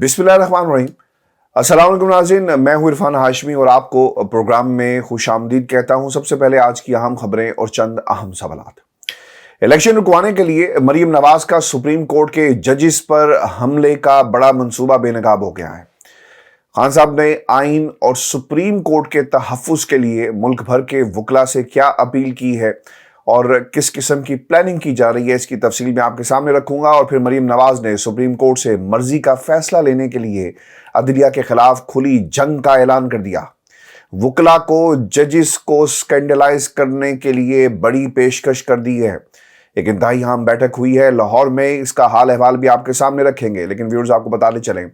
बिस्मिल्लाहिर्रहमानिर्रहीम। अस्सलाम वालेकुम नाज़रीन, मैं हूं इरफान हाशमी और आपको प्रोग्राम में खुशामदीद कहता हूं। सबसे पहले आज की अहम खबरें और चंद अहम सवालात। इलेक्शन रुकवाने के लिए मरीम नवाज का सुप्रीम कोर्ट के जजिस पर हमले का बड़ा मंसूबा बेनकाब हो गया है। खान साहब ने आइन और सुप्रीम कोर्ट के तहफ़्फ़ुज़ के लिए मुल्क भर के वकला से क्या अपील की है और किस किस्म की प्लानिंग की जा रही है, इसकी तफसील मैं आपके सामने रखूंगा। और फिर मरीम नवाज ने सुप्रीम कोर्ट से मर्जी का फैसला लेने के लिए अदलिया के खिलाफ खुली जंग का ऐलान कर दिया। वकला को जजिस को स्कैंडलाइज करने के लिए बड़ी पेशकश कर दी है। एक इंतहाई अहम बैठक हुई है लाहौर में, इसका हाल अहवाल भी आपके सामने रखेंगे। लेकिन व्यूअर्स, आपको बताते चलें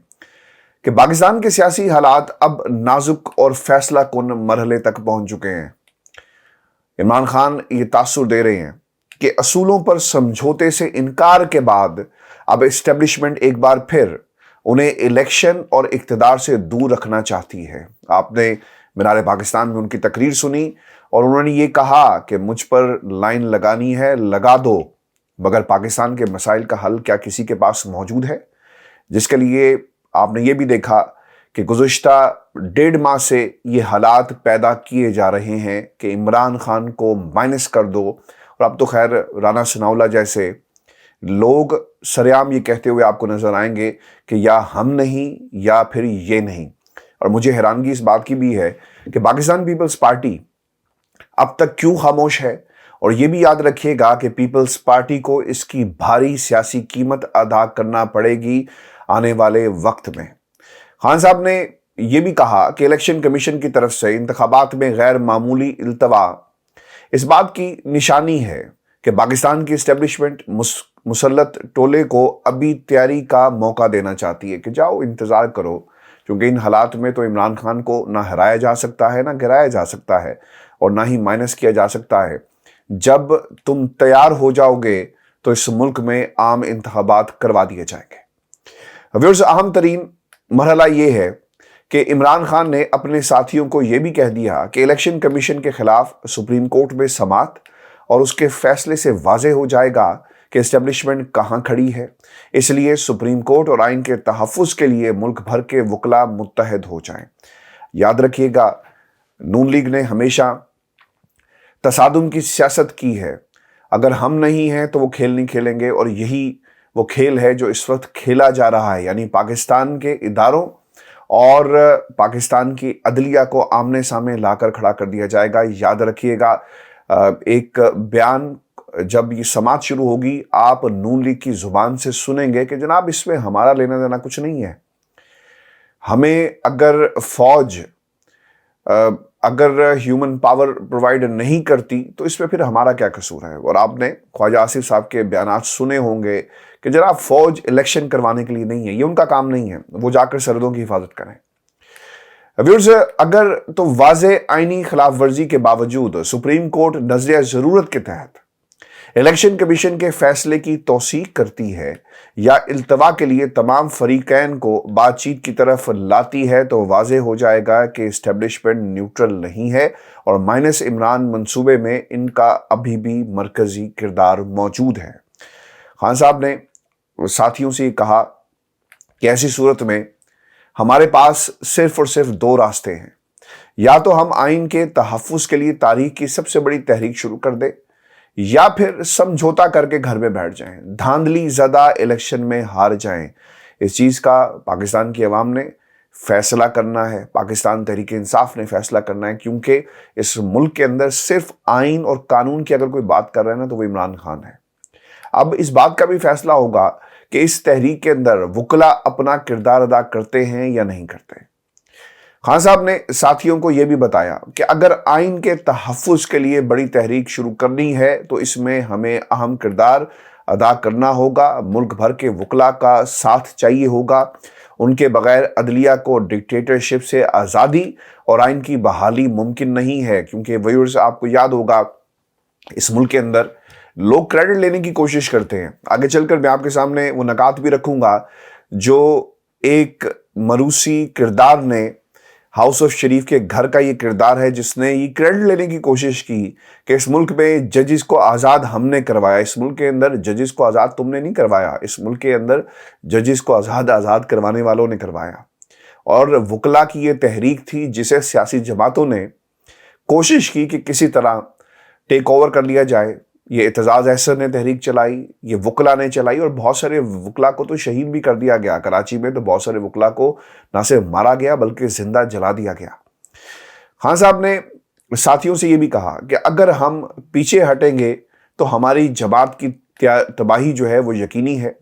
कि पाकिस्तान के सियासी हालात अब नाजुक और फैसला कुन मरहले तक पहुंच चुके हैं। इमरान खान ये तासुर दे रहे हैं कि असूलों पर समझौते से इनकार के बाद अब एस्टेब्लिशमेंट एक बार फिर उन्हें इलेक्शन और इक्तदार से दूर रखना चाहती है। आपने मीनार पाकिस्तान में उनकी तकरीर सुनी और उन्होंने ये कहा कि मुझ पर लाइन लगानी है, लगा दो, मगर पाकिस्तान के मसाइल का हल क्या किसी के पास मौजूद है? जिसके लिए आपने ये भी देखा कि गुज़िश्ता 1.5 माह से ये हालात पैदा किए जा रहे हैं कि इमरान खान को माइनस कर दो। और अब तो खैर राना सनाउल्लाह जैसे लोग सरेआम ये कहते हुए आपको नजर आएंगे कि या हम नहीं या फिर ये नहीं। और मुझे हैरानगी इस बात की भी है कि पाकिस्तान पीपल्स पार्टी अब तक क्यों खामोश है। और ये भी याद रखिएगा कि पीपल्स पार्टी को इसकी भारी सियासी कीमत अदा करना पड़ेगी आने वाले वक्त में। खान साहब ने यह भी कहा कि इलेक्शन कमीशन की तरफ से इंतखाबात में गैर मामूली इल्तवा इस बात की निशानी है कि पाकिस्तान की इस्टेब्लिशमेंट मुसल्लत टोले को अभी तैयारी का मौका देना चाहती है कि जाओ इंतज़ार करो, क्योंकि इन हालात में तो इमरान खान को ना हराया जा सकता है, ना गिराया जा सकता है और ना ही माइनस किया जा सकता है। जब तुम तैयार हो जाओगे तो इस मुल्क में आम इंतखाबात करवा दिए जाएंगे। व्यूअर्स, अहम तरीन मरहला ये है कि इमरान खान ने अपने साथियों को यह भी कह दिया कि इलेक्शन कमीशन के खिलाफ सुप्रीम कोर्ट में समाअत और उसके फैसले से वाज़ेह हो जाएगा कि एस्टेब्लिशमेंट कहां खड़ी है। इसलिए सुप्रीम कोर्ट और आइन के तहफ़्फ़ुज़ के लिए मुल्क भर के वकला मुत्तहद हो जाएं। याद रखिएगा, नून लीग ने हमेशा तसादुम की सियासत की है। अगर हम नहीं हैं तो वो खेल नहीं खेलेंगे, और यही वो खेल है जो इस वक्त खेला जा रहा है। यानी पाकिस्तान के इदारों और पाकिस्तान की अदलिया को आमने सामने लाकर खड़ा कर दिया जाएगा। याद रखिएगा, एक बयान जब ये समाअत शुरू होगी आप नून लीग की जुबान से सुनेंगे कि जनाब इसमें हमारा लेना देना कुछ नहीं है। हमें अगर फौज अगर ह्यूमन पावर प्रोवाइड नहीं करती तो इसमें फिर हमारा क्या कसूर है। और आपने ख्वाजा आसिफ साहब के बयानात सुने होंगे कि जनाब फौज इलेक्शन करवाने के लिए नहीं है, ये उनका काम नहीं है, वो जाकर सरहदों की हिफाजत करें। व्यूअर्स, अगर तो वाज़े आईनी खिलाफ वर्जी के बावजूद सुप्रीम कोर्ट नज़रिया ज़रूरत के तहत इलेक्शन कमीशन के फैसले की तौसीक करती है या इल्तवा के लिए तमाम फरीकैन को बातचीत की तरफ लाती है, तो वाज़ेह हो जाएगा कि इस्टेब्लिशमेंट न्यूट्रल नहीं है और माइनस इमरान मंसूबे में इनका अभी भी मरकजी किरदार मौजूद है। खान साहब ने साथियों से कहा कि ऐसी सूरत में हमारे पास सिर्फ और सिर्फ 2 रास्ते हैं। या तो हम आइन के तहफ़्फ़ुज़ के लिए तारीख की सबसे बड़ी तहरीक शुरू कर दें, या फिर समझौता करके घर में बैठ जाएं, धांधली ज़दा इलेक्शन में हार जाएं। इस चीज़ का पाकिस्तान की अवाम ने फैसला करना है, पाकिस्तान तहरीक इंसाफ ने फैसला करना है, क्योंकि इस मुल्क के अंदर सिर्फ आइन और कानून की अगर कोई बात कर रहा है ना तो वो इमरान खान है। अब इस बात का भी फैसला होगा कि इस तहरीक के अंदर वकला अपना किरदार अदा करते हैं या नहीं करते। खान साहब ने साथियों को यह भी बताया कि अगर आइन के तहफ़्फ़ुज़ के लिए बड़ी तहरीक शुरू करनी है तो इसमें हमें अहम किरदार अदा करना होगा। मुल्क भर के वकला का साथ चाहिए होगा। उनके बगैर अदलिया को डिक्टेटरशिप से आज़ादी और आइन की बहाली मुमकिन नहीं है। क्योंकि व्यूअर्स, आपको याद होगा इस मुल्क के अंदर लोग क्रेडिट लेने की कोशिश करते हैं। आगे चलकर मैं आपके सामने वो नकात भी रखूंगा जो एक मरूसी किरदार ने हाउस ऑफ शरीफ के घर का ये किरदार है जिसने ये क्रेडिट लेने की कोशिश की कि इस मुल्क में जजेस को आज़ाद हमने करवाया। इस मुल्क के अंदर जजेस को आज़ाद तुमने नहीं करवाया, इस मुल्क के अंदर जजेस को आज़ाद करवाने वालों ने करवाया। और वकला की ये तहरीक थी जिसे सियासी जमातों ने कोशिश की कि किसी तरह टेक ओवर कर लिया जाए। ये एतजाज अहसन ने तहरीक चलाई, ये वकला ने चलाई, और बहुत सारे वकला को तो शहीद भी कर दिया गया। कराची में तो बहुत सारे वकला को ना सिर्फ मारा गया बल्कि जिंदा जला दिया गया। खान साहब ने साथियों से ये भी कहा कि अगर हम पीछे हटेंगे तो हमारी जमात की तबाही जो है वो यकीनी है,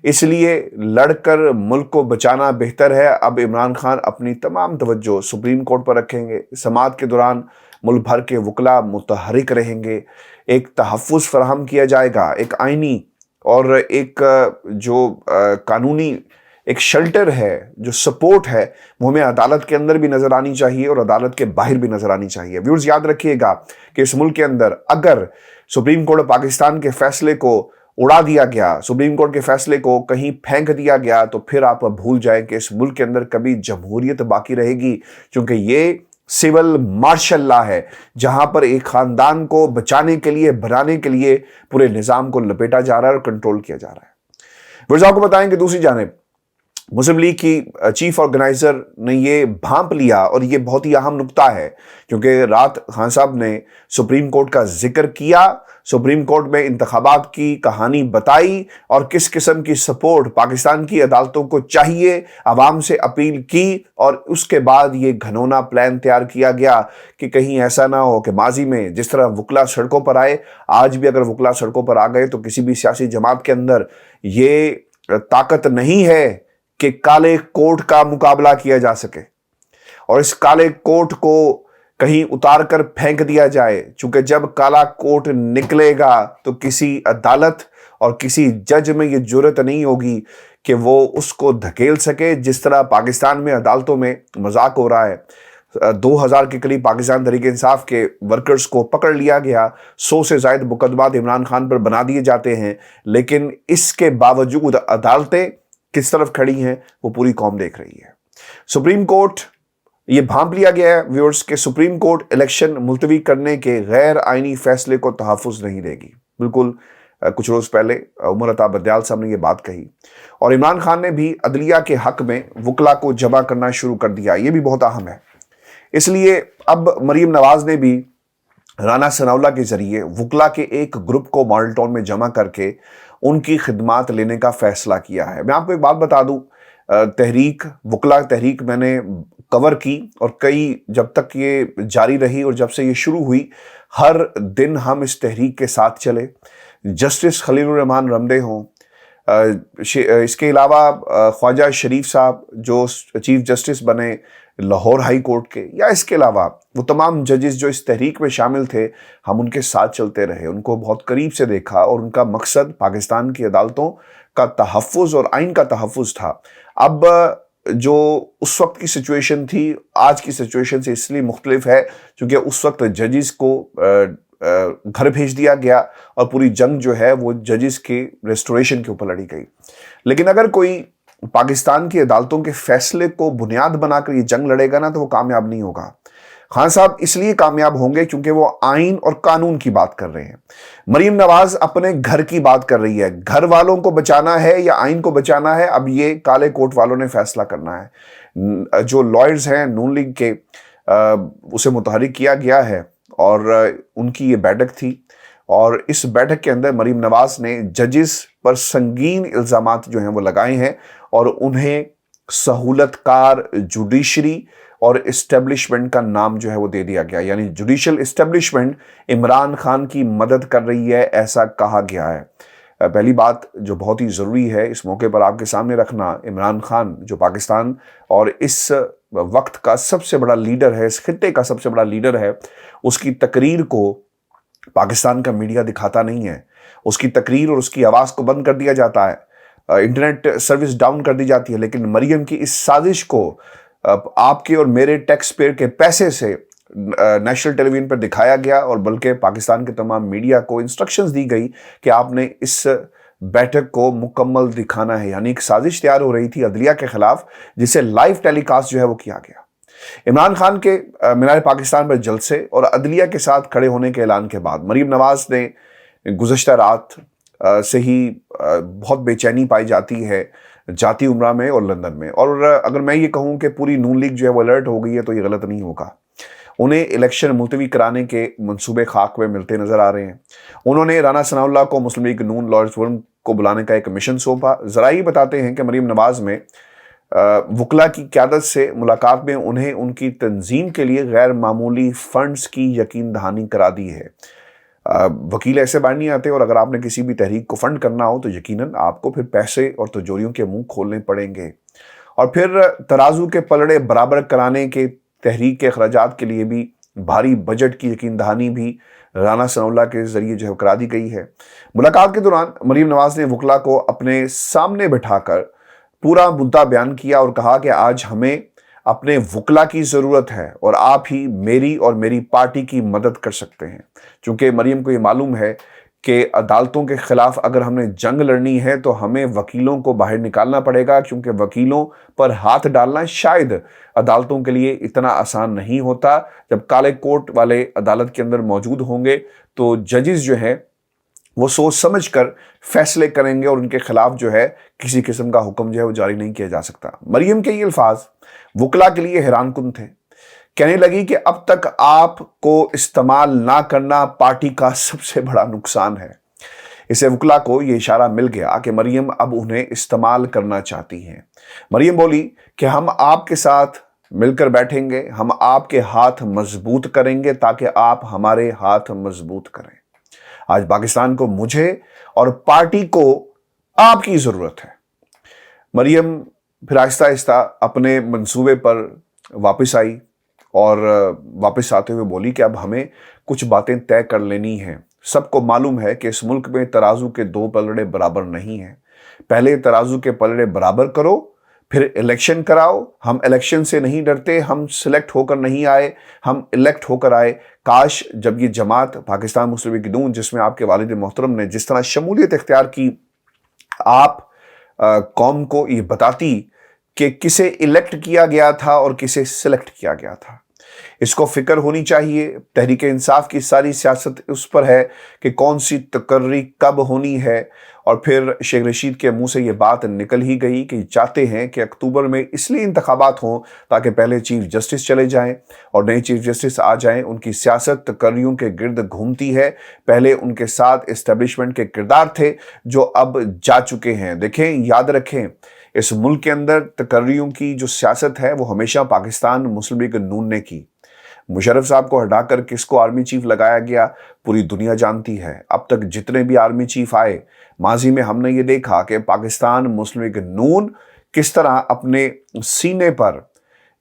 इसलिए लड़कर मुल्क को बचाना बेहतर है। अब इमरान खान अपनी तमाम तवज्जो सुप्रीम कोर्ट पर रखेंगे। समाअत के दौरान मुल्क भर के वकला मुतहरिक रहेंगे, एक तहफ़्फ़ुज़ फराहम किया जाएगा, एक आइनी और एक जो कानूनी एक शेल्टर है, जो सपोर्ट है, वो हमें अदालत के अंदर भी नज़र आनी चाहिए और अदालत के बाहर भी नज़र आनी चाहिए। व्यूअर्स, याद रखिएगा कि इस मुल्क के अंदर अगर सुप्रीम कोर्ट पाकिस्तान के फैसले को उड़ा दिया गया, सुप्रीम कोर्ट के फैसले को कहीं फेंक दिया गया, तो फिर आप भूल जाएं कि इस मुल्क के अंदर कभी जमहूरियत बाकी रहेगी, क्योंकि ये सिविल मार्शल लॉ है जहां पर एक खानदान को बचाने के लिए, बनाने के लिए पूरे निज़ाम को लपेटा जा रहा है और कंट्रोल किया जा रहा है। व्यूअर्स, आपको बताएं कि दूसरी जानिब मुस्लिम लीग की चीफ ऑर्गेनाइजर ने ये भांप लिया, और ये बहुत ही अहम नुक्ता है क्योंकि रात खान साहब ने सुप्रीम कोर्ट का जिक्र किया, सुप्रीम कोर्ट में इंतखाबात की कहानी बताई और किस किस्म की सपोर्ट पाकिस्तान की अदालतों को चाहिए, आवाम से अपील की, और उसके बाद ये घनौना प्लान तैयार किया गया कि कहीं ऐसा ना हो कि माजी में जिस तरह वकला सड़कों पर आए, आज भी अगर वकला सड़कों पर आ गए तो किसी भी सियासी जमात के अंदर ये ताकत नहीं है कि काले कोट का मुकाबला किया जा सके और इस काले कोट को कहीं उतार कर फेंक दिया जाए। चूंकि जब काला कोट निकलेगा तो किसी अदालत और किसी जज में ये जुर्रत नहीं होगी कि वो उसको धकेल सके, जिस तरह पाकिस्तान में अदालतों में मजाक हो रहा है। 2000 के करीब पाकिस्तान तहरीक इंसाफ के वर्कर्स को पकड़ लिया गया, 100 से ज़ायद मुकदमात इमरान खान पर बना दिए जाते हैं, लेकिन इसके बावजूद अदालतें किस तरफ खड़ी हैं वो पूरी कौम देख रही है। सुप्रीम कोर्ट, ये भांप लिया गया है व्यूअर्स के सुप्रीम कोर्ट इलेक्शन मुलतवी करने के गैर आइनी फैसले को तहफ़्फ़ुज़ नहीं देगी। बिल्कुल कुछ रोज़ पहले उमर अता बंदयाल साहब ने ये बात कही, और इमरान खान ने भी अदलिया के हक में वकला को जमा करना शुरू कर दिया। ये भी बहुत अहम है। इसलिए अब मरीम नवाज ने भी राना सनाउल्लाह के जरिए वकला के एक ग्रुप को मॉडल टाउन में जमा करके उनकी खिदमात लेने का फैसला किया है। मैं आपको एक बात बता दूं, तहरीक वकला तहरीक मैंने कवर की, और कई जब तक ये जारी रही और जब से ये शुरू हुई, हर दिन हम इस तहरीक के साथ चले। जस्टिस खलीलुर रहमान रमदे हों, इसके अलावा ख्वाजा शरीफ साहब जो चीफ जस्टिस बने लाहौर हाई कोर्ट के, या इसके अलावा वो तमाम जजेस जो इस तहरीक में शामिल थे, हम उनके साथ चलते रहे, उनको बहुत करीब से देखा, और उनका मकसद पाकिस्तान की अदालतों का तहफ़्फ़ुज़ और आइन का तहफ़्फ़ुज़ था। अब जो उस वक्त की सिचुएशन थी आज की सिचुएशन से इसलिए मुख्तलिफ है क्योंकि उस वक्त जजेस को घर भेज दिया गया और पूरी जंग जो है वो जजेस के रेस्टोरेशन के ऊपर लड़ी गई। लेकिन अगर कोई पाकिस्तान की अदालतों के फैसले को बुनियाद बनाकर ये जंग लड़ेगा ना, तो वो कामयाब नहीं होगा। खान साहब इसलिए कामयाब होंगे क्योंकि वो आइन और कानून की बात कर रहे हैं। मरीम नवाज अपने घर की बात कर रही है। घर वालों को बचाना है या आइन को बचाना है, अब ये काले कोट वालों ने फैसला करना है। जो लॉयर्स हैं नून लीग के, उसे मुतहरिक किया गया है और उनकी ये बैठक थी, और इस बैठक के अंदर मरीम नवाज ने जजेस पर संगीन इल्ज़ामात जो हैं वो लगाए हैं और उन्हें सहूलतकार जुडिशरी और इस्टेब्लिशमेंट का नाम जो है वो दे दिया गया। यानी जुडिशल इस्टेब्लिशमेंट इमरान खान की मदद कर रही है, ऐसा कहा गया है। पहली बात जो बहुत ही ज़रूरी है इस मौके पर आपके सामने रखना, इमरान खान जो पाकिस्तान और इस वक्त का सबसे बड़ा लीडर है, इस खित्ते का सबसे बड़ा लीडर है, उसकी तकरीर को पाकिस्तान का मीडिया दिखाता नहीं है। उसकी तकरीर और उसकी आवाज़ को बंद कर दिया जाता है, इंटरनेट सर्विस डाउन कर दी जाती है। लेकिन मरियम की इस साजिश को आपके और मेरे टैक्स पेयर के पैसे से नेशनल टेलीविजन पर दिखाया गया, और बल्कि पाकिस्तान के तमाम मीडिया को इंस्ट्रक्शंस दी गई कि आपने इस बैठक को मुकम्मल दिखाना है। यानी एक साजिश तैयार हो रही थी अदलिया के खिलाफ, जिसे लाइव टेलीकास्ट जो है वो किया गया। इमरान खान के मीनार पाकिस्तान पर जलसे और अदलिया के साथ खड़े होने के ऐलान के बाद मरीम नवाज ने गुज़श्ता रात से ही बहुत बेचैनी पाई जाती है जाती उम्रा में और लंदन में। और अगर मैं ये कहूँ कि पूरी नून लीग जो है वो अलर्ट हो गई है तो ये गलत नहीं होगा। उन्हें इलेक्शन मुलतवी कराने के मंसूबे खाक में मिलते नजर आ रहे हैं। उन्होंने राना सनाउल्लाह को मुस्लिम लीग नून लॉरेंस वुर्म को बुलाने का एक मिशन सौंपा। ज़राई बताते हैं कि मरीम नवाज में वकला की क़यादत से मुलाकात में उन्हें उनकी तंजीम के लिए गैर मामूली फंड्स की यकीन दहानी करा दी है। वकील ऐसे बाहर नहीं आते और अगर आपने किसी भी तहरीक को फंड करना हो तो यकीनन आपको फिर पैसे और तिजोरियों के मुंह खोलने पड़ेंगे। और फिर तराजू के पलड़े बराबर कराने के तहरीक के अखराजात के लिए भी भारी बजट की यकीन दहानी भी राना सनाउल्लाह के जरिए जो है करा दी गई है। मुलाकात के दौरान मरीम नवाज ने वकला को अपने सामने बिठाकर पूरा मुद्दा बयान किया और कहा कि आज हमें अपने वकला की ज़रूरत है और आप ही मेरी और मेरी पार्टी की मदद कर सकते हैं। चूँकि मरीम को ये मालूम है कि अदालतों के ख़िलाफ़ अगर हमने जंग लड़नी है तो हमें वकीलों को बाहर निकालना पड़ेगा, क्योंकि वकीलों पर हाथ डालना शायद अदालतों के लिए इतना आसान नहीं होता। जब काले कोट वाले अदालत के अंदर मौजूद होंगे तो जजेस जो हैं वो सोच समझ कर फैसले करेंगे और उनके खिलाफ जो है किसी किस्म का हुक्म जो है वो जारी नहीं किया जा सकता। मरियम के ये अल्फाज वकला के लिए हैरानकुन थे। कहने लगी कि अब तक आपको इस्तेमाल ना करना पार्टी का सबसे बड़ा नुकसान है। इसे वकला को ये इशारा मिल गया कि मरियम अब उन्हें इस्तेमाल करना चाहती हैं। मरियम बोली कि हम आपके साथ मिलकर बैठेंगे, हम आपके हाथ मजबूत करेंगे ताकि आप हमारे हाथ मजबूत करें। आज पाकिस्तान को मुझे और पार्टी को आपकी ज़रूरत है। मरियम फिर आहिस्ता आहिस्ता अपने मंसूबे पर वापस आई और वापस आते हुए बोली कि अब हमें कुछ बातें तय कर लेनी हैं। सबको मालूम है कि इस मुल्क में तराजू के दो पलड़े बराबर नहीं हैं। पहले तराजू के पलड़े बराबर करो, फिर इलेक्शन कराओ। हम इलेक्शन से नहीं डरते, हम सिलेक्ट होकर नहीं आए, हम इलेक्ट होकर आए। काश जब ये जमात पाकिस्तान मुस्लिम लीग नून, जिसमें आपके वालिद मोहतरम ने जिस तरह शमूलियत इख्तियार की, आप कौम को ये बताती कि किसे इलेक्ट किया गया था और किसे सिलेक्ट किया गया था। इसको फिक्र होनी चाहिए। तहरीक इंसाफ की सारी सियासत उस पर है कि कौन सी तकर्री कब होनी है। और फिर शेख रशीद के मुंह से ये बात निकल ही गई कि चाहते हैं कि अक्टूबर में इसलिए इंतखाबात हों ताकि पहले चीफ जस्टिस चले जाएं और नए चीफ जस्टिस आ जाएं। उनकी सियासत तकर्रियों के गिर्द घूमती है। पहले उनके साथ इस्टेब्लिशमेंट के किरदार थे जो अब जा चुके हैं। देखें, याद रखें, इस मुल्क के अंदर तकर्रियों की जो सियासत है वो हमेशा पाकिस्तान मुस्लिम लीग नून ने की। मुशर्रफ साहब को हटाकर किसको आर्मी चीफ लगाया गया पूरी दुनिया जानती है। अब तक जितने भी आर्मी चीफ आए, माजी में हमने ये देखा कि पाकिस्तान मुस्लिम लीग नून किस तरह अपने सीने पर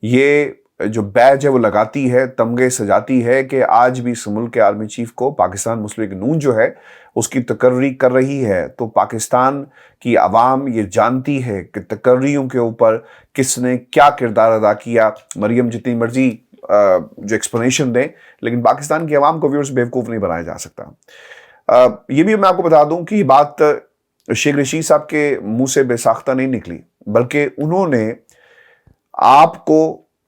ये जो बैज है वो लगाती है, तमगे सजाती है कि आज भी इस मुल्क के आर्मी चीफ को पाकिस्तान मुस्लिम लीग नून जो है उसकी तकर्री कर रही है। तो पाकिस्तान की आवाम ये जानती है कि तकर्रियों के ऊपर किसने क्या किरदार अदा किया। मरियम जितनी मर्जी जो एक्सप्लेनेशन दें, लेकिन पाकिस्तान की आवाम को व्यूअर्स बेवकूफ़ नहीं बनाया जा सकता। ये भी मैं आपको बता दूं कि ये बात शेख रशीद साहब के मुंह से बेसाख्ता नहीं निकली, बल्कि उन्होंने आपको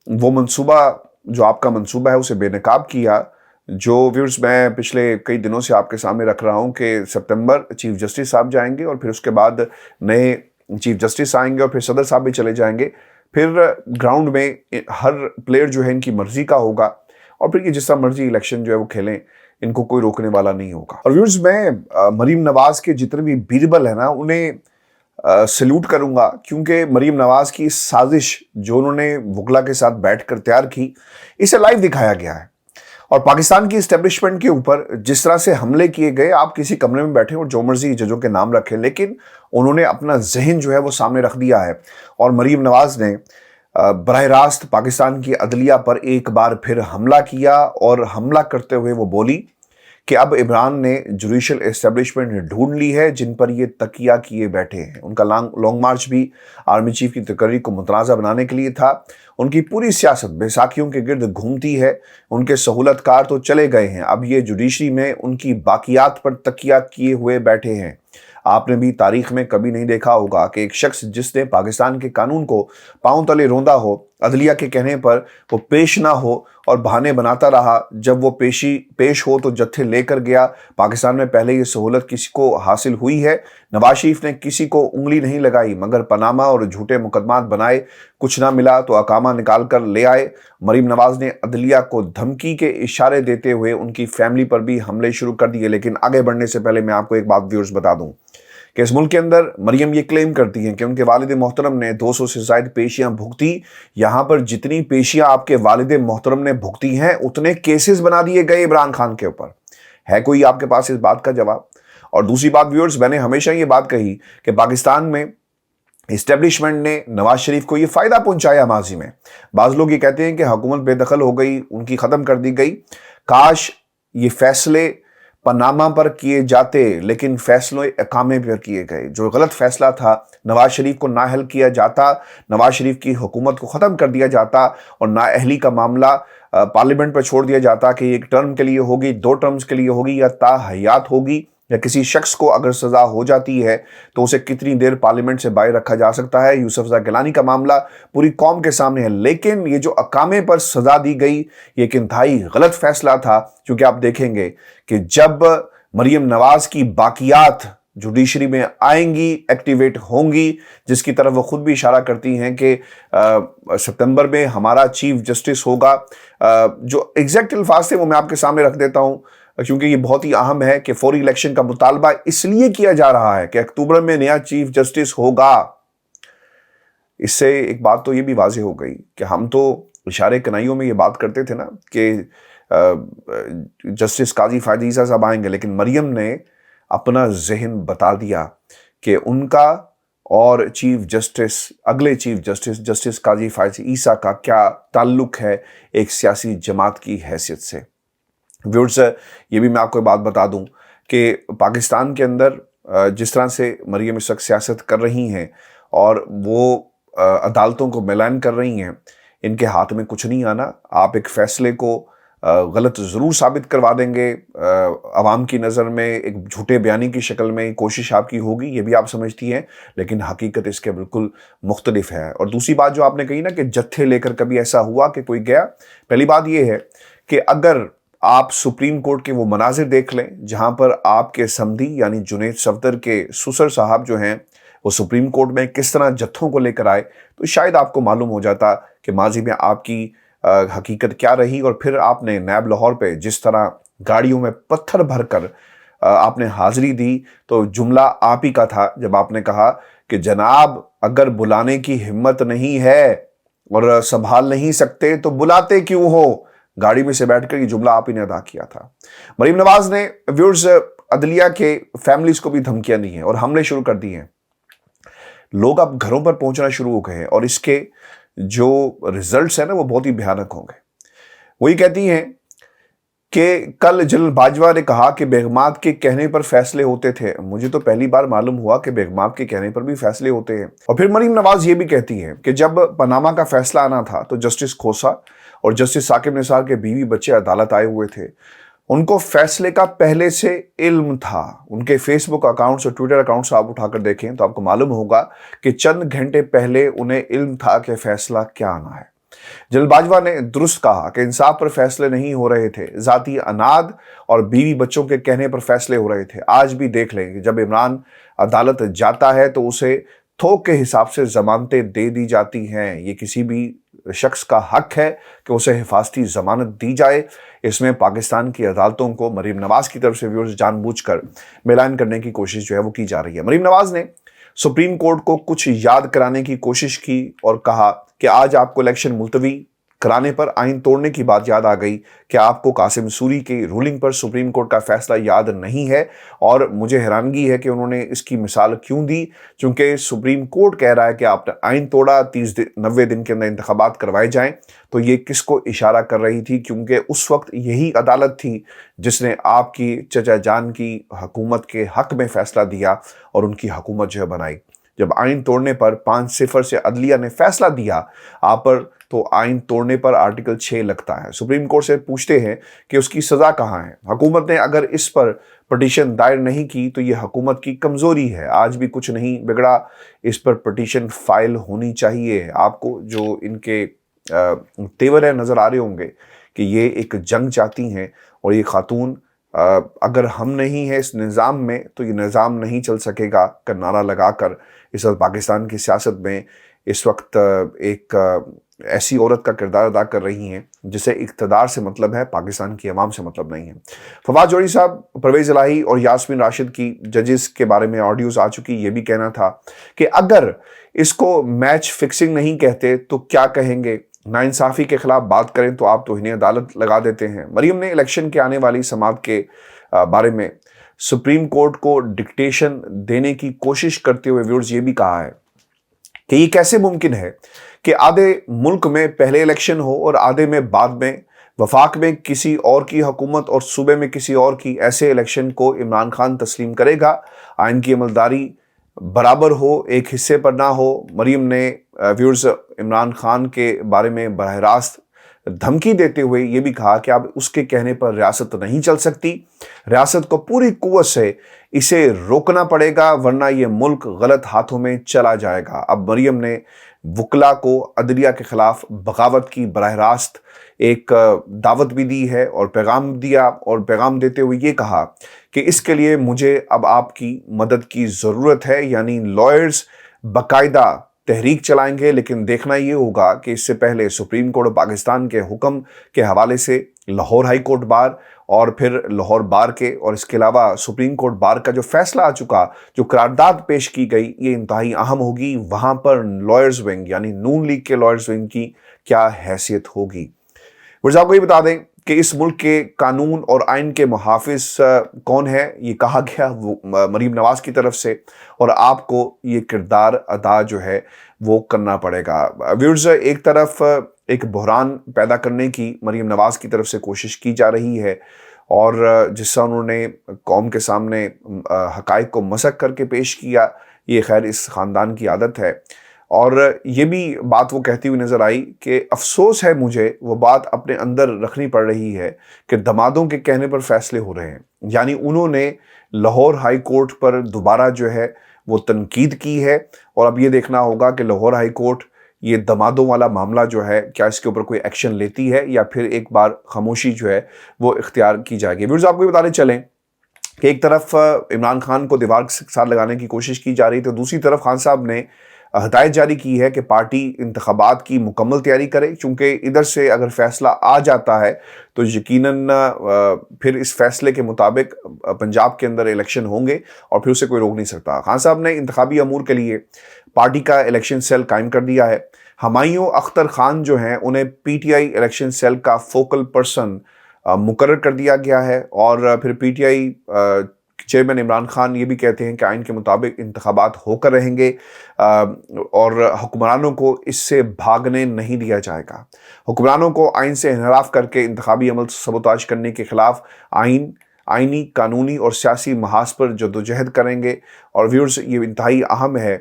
वो मंसूबा जो आपका मंसूबा है उसे बेनकाब किया। जो व्यूअर्स मैं पिछले कई दिनों से आपके सामने रख रहा हूं कि सितंबर चीफ जस्टिस साहब जाएंगे और फिर उसके बाद नए चीफ जस्टिस आएंगे और फिर सदर साहब भी चले जाएंगे। फिर ग्राउंड में हर प्लेयर जो है इनकी मर्जी का होगा और फिर ये जिस तरह मर्जी इलेक्शन जो है वो खेलें, इनको कोई रोकने वाला नहीं होगा। और व्यूअर्स मैं मरीम नवाज के जितने भी बीरबल है ना उन्हें सल्यूट करूंगा, क्योंकि मरीम नवाज की साजिश जो उन्होंने वकला के साथ बैठकर तैयार की, इसे लाइव दिखाया गया है। और पाकिस्तान की इस्टेब्लिशमेंट के ऊपर जिस तरह से हमले किए गए, आप किसी कमरे में बैठे और जो मर्जी जजों के नाम रखें, लेकिन उन्होंने अपना जहन जो है वो सामने रख दिया है। और मरीम नवाज ने बराह रास्त पाकिस्तान की अदलिया पर एक बार फिर हमला किया और हमला करते हुए वो बोली कि अब इमरान ने जुडिशल एस्टेब्लिशमेंट ढूंढ ली है जिन पर ये तकिया किए बैठे हैं। उनका लॉन्ग मार्च भी आर्मी चीफ की तकर्री को मुतनाज़ा बनाने के लिए था। उनकी पूरी सियासत बैसाखियों के गिर्द घूमती है। उनके सहूलतकार तो चले गए हैं, अब ये जुडिशरी में उनकी बाकियात पर तकिया किए हुए बैठे हैं। आपने भी तारीख में कभी नहीं देखा होगा कि एक शख्स जिसने पाकिस्तान के कानून को पांव तले रौंदा हो عدلیہ کے کہنے پر وہ پیش نہ ہو اور بہانے بناتا رہا. جب وہ پیش ہو تو جتھے لے کر گیا. پاکستان میں پہلے یہ سہولت کسی کو حاصل ہوئی ہے. نواز شریف نے کسی کو انگلی نہیں لگائی مگر پاناما اور جھوٹے مقدمات بنائے. کچھ نہ ملا تو اقامہ نکال کر لے آئے. مریم نواز نے عدلیہ کو دھمکی کے اشارے دیتے ہوئے ان کی فیملی پر بھی حملے شروع کر دیے. لیکن آگے بڑھنے سے پہلے میں آپ کو ایک بات ویورز بتا دوں کہ اس ملک کے اندر مریم یہ کلیم کرتی ہیں کہ ان کے والد محترم نے 200 سے زائد پیشیاں بھگتی. یہاں پر جتنی پیشیاں آپ کے والد محترم نے بھگتی ہیں اتنے کیسز بنا دیے گئے عمران خان کے اوپر. ہے کوئی آپ کے پاس اس بات کا جواب؟ اور دوسری بات ویورز، میں نے ہمیشہ یہ بات کہی کہ پاکستان میں اسٹیبلشمنٹ نے نواز شریف کو یہ فائدہ پہنچایا ماضی میں. بعض لوگ یہ کہتے ہیں کہ حکومت بے دخل ہو گئی، ان کی ختم کر دی گئی. کاش یہ فیصلے پاناما پر کیے جاتے لیکن فیصلے اقامے پر کیے گئے. جو غلط فیصلہ تھا، نواز شریف کو نااہل کیا جاتا، نواز شریف کی حکومت کو ختم کر دیا جاتا اور نااہلی کا معاملہ پارلیمنٹ پر چھوڑ دیا جاتا کہ ایک ٹرم کے لیے ہوگی، 2 ٹرمز کے لیے ہوگی یا تا حیات ہوگی. یا کسی شخص کو اگر سزا ہو جاتی ہے تو اسے کتنی دیر پارلیمنٹ سے باہر رکھا جا سکتا ہے. یوسفزئی گیلانی کا معاملہ پوری قوم کے سامنے ہے. لیکن یہ جو اقامے پر سزا دی گئی یہ ایک انتہائی غلط فیصلہ تھا. کیونکہ آپ دیکھیں گے کہ جب مریم نواز کی باقیات جوڈیشری میں آئیں گی، ایکٹیویٹ ہوں گی، جس کی طرف وہ خود بھی اشارہ کرتی ہیں کہ ستمبر میں ہمارا چیف جسٹس ہوگا. جو ایگزیکٹ الفاظ تھے وہ میں آپ کے سامنے رکھ دیتا ہوں کیونکہ یہ بہت ہی اہم ہے کہ فوری الیکشن کا مطالبہ اس لیے کیا جا رہا ہے کہ اکتوبر میں نیا چیف جسٹس ہوگا. اس سے ایک بات تو یہ بھی واضح ہو گئی کہ ہم تو اشارے کنائیوں میں یہ بات کرتے تھے نا کہ جسٹس قاضی فائد عیسیٰ صاحب آئیں گے، لیکن مریم نے اپنا ذہن بتا دیا کہ ان کا اور چیف جسٹس، اگلے چیف جسٹس جسٹس قاضی فائد عیسیٰ کا کیا تعلق ہے ایک سیاسی جماعت کی حیثیت سے. ویورز، یہ بھی میں آپ کو بات بتا دوں کہ پاکستان کے اندر جس طرح سے مریم اس وقت سیاست کر رہی ہیں اور وہ عدالتوں کو ملائن کر رہی ہیں، ان کے ہاتھ میں کچھ نہیں آنا. آپ ایک فیصلے کو غلط ضرور ثابت کروا دیں گے، عوام کی نظر میں ایک جھوٹے بیانی کی شکل میں کوشش آپ کی ہوگی، یہ بھی آپ سمجھتی ہیں، لیکن حقیقت اس کے بالکل مختلف ہے. اور دوسری بات جو آپ نے کہی نا کہ جتھے لے کر کبھی ایسا ہوا کہ کوئی گیا، پہلی بات یہ ہے کہ اگر آپ سپریم کورٹ کے وہ مناظر دیکھ لیں جہاں پر آپ کے سمدھی یعنی جنید صفدر کے سسر صاحب جو ہیں وہ سپریم کورٹ میں کس طرح جتھوں کو لے کر آئے، تو شاید آپ کو معلوم ہو جاتا کہ ماضی میں آپ کی حقیقت کیا رہی. اور پھر آپ نے نیب لاہور پہ جس طرح گاڑیوں میں پتھر بھر کر آپ نے حاضری دی تو جملہ آپ ہی کا تھا جب آپ نے کہا کہ جناب اگر بلانے کی ہمت نہیں ہے اور سنبھال نہیں سکتے تو بلاتے کیوں ہو. گاڑی میں سے بیٹھ کر یہ جملہ آپ ہی نے ادا کیا تھا. مریم نواز نے ویورز عدلیہ کے فیملیز کو بھی دھمکیاں دی ہیں اور حملے شروع کر دیے ہیں. لوگ اب گھروں پر پہنچنا شروع ہو گئے ہیں اور اس کے جو ریزلٹس ہیں نا وہ بہت ہی بھیانک ہوں گے. وہی کہتی ہیں کہ کل جنرل باجوہ نے کہا کہ بیگمات کے کہنے پر فیصلے ہوتے تھے. مجھے تو پہلی بار معلوم ہوا کہ بیگمات کے کہنے پر بھی فیصلے ہوتے ہیں. اور پھر مریم نواز یہ بھی کہتی ہے کہ جب پاناما کا فیصلہ آنا تھا تو جسٹس کھوسا اور جسٹس ثاقب نثار کے بیوی بچے عدالت آئے ہوئے تھے. ان کو فیصلے کا پہلے سے علم تھا. ان کے فیس بک اکاؤنٹس اور ٹویٹر اکاؤنٹس آپ اٹھا کر دیکھیں تو آپ کو معلوم ہوگا کہ چند گھنٹے پہلے انہیں علم تھا کہ فیصلہ کیا آنا ہے. جنرل باجوہ نے درست کہا کہ انصاف پر فیصلے نہیں ہو رہے تھے، ذاتی اناد اور بیوی بچوں کے کہنے پر فیصلے ہو رہے تھے. آج بھی دیکھ لیں کہ جب عمران عدالت جاتا ہے تو اسے تھوک کے حساب سے ضمانتیں دے دی جاتی ہیں. یہ کسی بھی شخص کا حق ہے کہ اسے حفاظتی ضمانت دی جائے. اس میں پاکستان کی عدالتوں کو مریم نواز کی طرف سے ویورز جان بوجھ کر ملائن کرنے کی کوشش جو ہے وہ کی جا رہی ہے. مریم نواز نے سپریم کورٹ کو کچھ یاد کرانے کی کوشش کی اور کہا کہ آج آپ کو الیکشن ملتوی کرانے پر آئین توڑنے کی بات یاد آ گئی کہ آپ کو قاسم سوری کی رولنگ پر سپریم کورٹ کا فیصلہ یاد نہیں ہے. اور مجھے حیرانگی ہے کہ انہوں نے اس کی مثال کیوں دی، چونکہ سپریم کورٹ کہہ رہا ہے کہ آپ نے آئین توڑا، 90 دن کے اندر انتخابات کروائے جائیں. تو یہ کس کو اشارہ کر رہی تھی؟ کیونکہ اس وقت یہی عدالت تھی جس نے آپ کی چچا جان کی حکومت کے حق میں فیصلہ دیا اور ان کی حکومت جو ہے بنائی. جب آئین توڑنے پر 5-0 سے عدلیہ نے فیصلہ دیا آپ پر، تو آئین توڑنے پر آرٹیکل 6 لگتا ہے. سپریم کورٹ سے پوچھتے ہیں کہ اس کی سزا کہاں ہے. حکومت نے اگر اس پر پٹیشن دائر نہیں کی تو یہ حکومت کی کمزوری ہے. آج بھی کچھ نہیں بگڑا، اس پر پٹیشن فائل ہونی چاہیے. آپ کو جو ان کے तेवर है नज़र आ रहे होंगे कि ये एक जंग चाहती हैं और ये खातून अगर हम नहीं हैं इस निज़ाम में तो ये निज़ाम नहीं चल सकेगा का नारा लगाकर इस वक्त पाकिस्तान की सियासत में इस वक्त एक ऐसी औरत का किरदार अदा कर रही हैं जिसे इक़्तिदार से मतलब है, पाकिस्तान की अवाम से मतलब नहीं है। फवाद जौहरी साहब, परवेज़ इलाही और यास्मीन राशिद की जजेस के बारे में ऑडियोज़ आ चुकी। ये भी कहना था कि अगर इसको मैच फिक्सिंग नहीं कहते तो क्या कहेंगे, नाइंसाफ़ी के खिलाफ बात करें तो आप तो इन्हें अदालत लगा देते हैं। मरियम ने इलेक्शन के आने वाली समाअत के बारे में सुप्रीम कोर्ट को डिक्टेशन देने की कोशिश करते हुए व्यूअर्स ये भी कहा है कि ये कैसे मुमकिन है कि आधे मुल्क में पहले इलेक्शन हो और आधे में बाद में, वफाक में किसी और की हुकूमत और सूबे में किसी और की, ऐसे इलेक्शन को इमरान खान तस्लीम करेगा, आइन की अमलदारी बराबर हो, एक हिस्से पर ना हो। मरियम ने व्यूअर्स इमरान खान के बारे में बराह रास्त धमकी देते हुए ये भी कहा कि अब उसके कहने पर रियासत नहीं चल सकती, रियासत को पूरी कुव्वत से इसे रोकना पड़ेगा वरना ये मुल्क गलत हाथों में चला जाएगा। अब मरियम ने वकला को अदलिया के खिलाफ बगावत की बराह रास्त एक दावत भी दी है और पैगाम दिया, और पैगाम देते हुए ये कहा कि इसके लिए मुझे अब आपकी मदद की ज़रूरत है, यानी लॉयर्स बाकायदा तहरीक चलाएंगे, लेकिन देखना ये होगा कि इससे पहले सुप्रीम कोर्ट ऑफ पाकिस्तान के हुक्म के हवाले से लाहौर हाई कोर्ट बार और फिर लाहौर बार के, और इसके अलावा सुप्रीम कोर्ट बार का जो फैसला आ चुका, जो करारदाद पेश की गई, ये इंतहाई अहम होगी। वहाँ पर लॉयर्स विंग यानी नून लीग के लॉयर्स विंग की क्या हैसियत होगी। वैसे आपको ये बता दें कि इस मुल्क के कानून और आइन के मुहाफिज कौन है, ये कहा गया वो मरीम नवाज की तरफ से, और आपको ये किरदार अदा जो है वो करना पड़ेगा। व्यूअर्स, एक तरफ एक बहरान पैदा करने की मरीम नवाज की तरफ से कोशिश की जा रही है और जिससे उन्होंने कौम के सामने हकाइक को मसक करके पेश किया, ये खैर इस ख़ानदान की आदत है। और ये भी बात वो कहती हुई नज़र आई कि अफसोस है मुझे वो बात अपने अंदर रखनी पड़ रही है कि दमादों के कहने पर फैसले हो रहे हैं, यानी उन्होंने लाहौर हाई कोर्ट पर दोबारा जो है वो तनकीद की है, और अब ये देखना होगा कि लाहौर हाई कोर्ट ये दमादों वाला मामला जो है क्या इसके ऊपर कोई एक्शन लेती है या फिर एक बार खामोशी जो है वो इख्तियार की जाएगी। व्यूअर्स, आपको ये बताने चलें कि एक तरफ इमरान खान को दीवार के साथ लगाने की कोशिश की जा रही, तो दूसरी तरफ खान साहब ने हदायत जारी की है कि पार्टी इंतखाबात की मुकम्मल तैयारी करे, क्योंकि इधर से अगर फैसला आ जाता है तो यकीनन फिर इस फैसले के मुताबिक पंजाब के अंदर इलेक्शन होंगे और फिर उसे कोई रोक नहीं सकता। खान साहब ने इंतखाबी अमूर के लिए पार्टी का इलेक्शन सेल कायम कर दिया है। हमायूं अख्तर खान जो हैं उन्हें पीटीआई इलेक्शन सेल का फोकल पर्सन मुकर्रर कर दिया गया है, और फिर पीटीआई चेयरमैन इमरान खान ये भी कहते हैं कि आइन के मुताबिक इंतखाबात होकर रहेंगे और हुक्मरानों को इससे भागने नहीं दिया जाएगा। हुक्मरानों को आइन से इनहराफ करके इंतखाबी अमल सबोताज करने के खिलाफ आइनी, कानूनी और सियासी महाज पर जदोजहद करेंगे। और व्यूअर्स, ये इंतहाई अहम है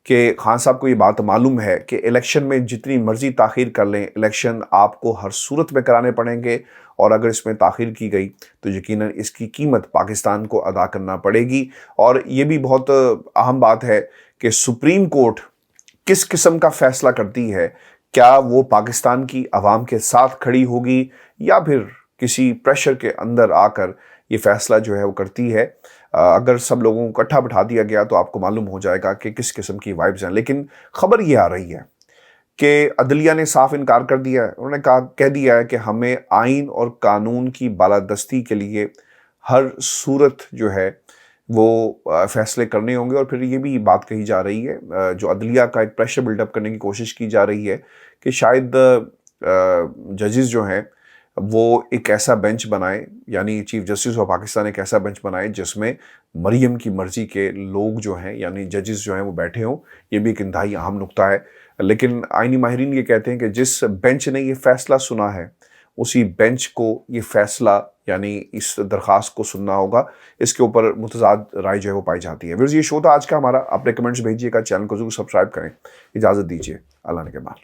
कि खान साहब को ये बात मालूम है कि इलेक्शन में जितनी मर्जी ताख़ीर कर लें, इलेक्शन आपको हर सूरत में कराने पड़ेंगे, और अगर इसमें ताख़ीर की गई तो यकीनन इसकी कीमत पाकिस्तान को अदा करना पड़ेगी। और ये भी बहुत अहम बात है कि सुप्रीम कोर्ट किस किस्म का फ़ैसला करती है, क्या वो पाकिस्तान की आवाम के साथ खड़ी होगी या फिर किसी प्रेशर के अंदर आकर ये फ़ैसला जो है वो करती है। अगर सब लोगों को इकट्ठा बिठा दिया गया तो आपको मालूम हो जाएगा कि किस किस्म की वाइब्स हैं। लेकिन ख़बर ये आ रही है कि अदलिया ने साफ इनकार कर दिया है। उन्होंने कह दिया है कि हमें आइन और कानून की बालादस्ती के लिए हर सूरत जो है वो फैसले करने होंगे। और फिर ये भी बात कही जा रही है, जो अदलिया का एक प्रेशर बिल्डअप करने की कोशिश की जा रही है कि शायद जजेस जो हैं वो एक ऐसा बेंच बनाए, यानी चीफ जस्टिस ऑफ पाकिस्तान एक ऐसा बेंच बनाए जिसमें मरियम की मर्ज़ी के लोग जो हैं यानी जजेस जो हैं वो बैठे हों। ये भी एक इंतहाई अहम नुक्ता है। लेकिन आइनी माहिरीन ये कहते हैं कि जिस बेंच ने ये फ़ैसला सुना है उसी बेंच को ये फ़ैसला यानी इस दरख्वास्त को सुनना होगा। इसके ऊपर मुतज़ाद राय जो है वो पाई जाती है। व्यूअर्स, ये शो था आज का हमारा। अपने कमेंट्स भेजिएगा, चैनल को ज़रूर सब्सक्राइब करें। इजाज़त दीजिए, अल्लाह ने के बाद।